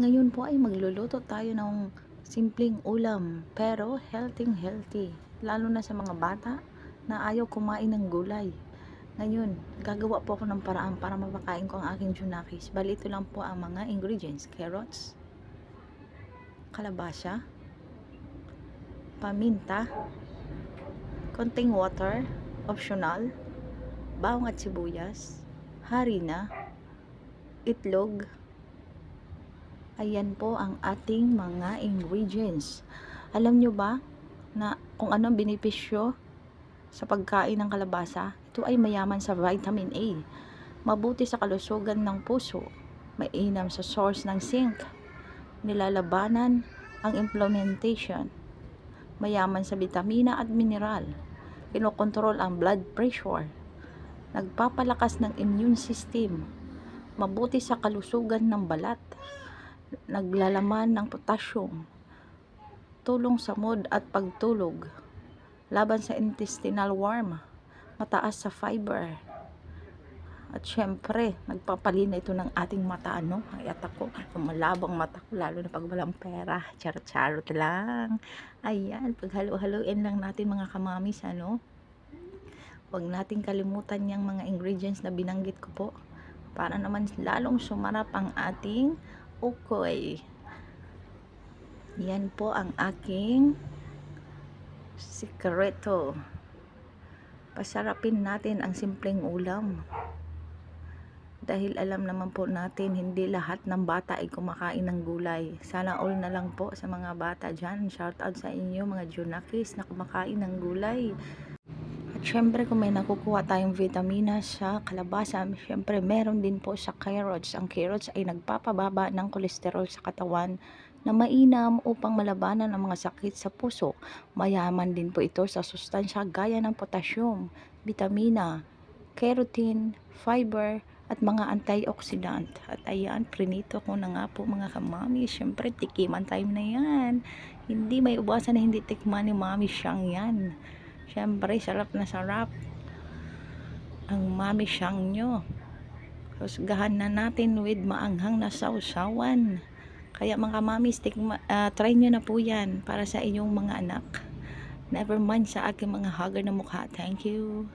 Ngayon po ay magluluto tayo ng simpleng ulam pero healthy, lalo na sa mga bata na ayaw kumain ng gulay. Ngayon, gagawa po ako ng paraan para mapakain ko ang aking junakis. Bali, ito lang po ang mga ingredients: carrots, kalabasa, paminta, konting water, optional, bawang at sibuyas, harina, itlog. Ayan po ang ating mga ingredients. Alam nyo ba na kung anong benepisyo sa pagkain ng kalabasa? Ito ay mayaman sa vitamin A, mabuti sa kalusugan ng puso, mainam sa source ng zinc, nilalabanan ang implementation, mayaman sa bitamina at mineral, kinokontrol ang blood pressure, nagpapalakas ng immune system, mabuti sa kalusugan ng balat, naglalaman ng potassium, tulong sa mood at pagtulog, laban sa intestinal worm, mataas sa fiber, at syempre nagpapalina ito ng ating mata. Ay at ako, malabang mata ko lalo na pag walang pera. Charot lang. Ayan, paghalo-haluin lang natin mga kamamis. Huwag nating kalimutan yung mga ingredients na binanggit ko po para naman lalong sumarap ang ating ukoy. Yan po ang aking sikreto. Pasarapin natin ang simpleng ulam. Dahil alam naman po natin, hindi lahat ng bata ay kumakain ng gulay. Sana all na lang po sa mga bata dyan. Shout out sa inyo mga junakis na kumakain ng gulay. At syempre kung may nakukuha tayong vitamina sa kalabasa, syempre meron din po sa carrots. Ang carrots ay nagpapababa ng kolesterol sa katawan na mainam upang malabanan ang mga sakit sa puso. Mayaman din po ito sa sustansya gaya ng potassium, vitamina, keratin, fiber, at mga antioxidant. At ayan, prinito ko na nga po mga kamami. Syempre, tikiman time na yan. Hindi may ubasan na hindi tikman ni mami siyang yan. Syempre, sarap na sarap ang mami siyang nyo. Husgahan na natin with maanghang na sausawan. Kaya mga mami, try nyo na po yan para sa inyong mga anak. Never mind sa aking mga haggard na mukha. Thank you.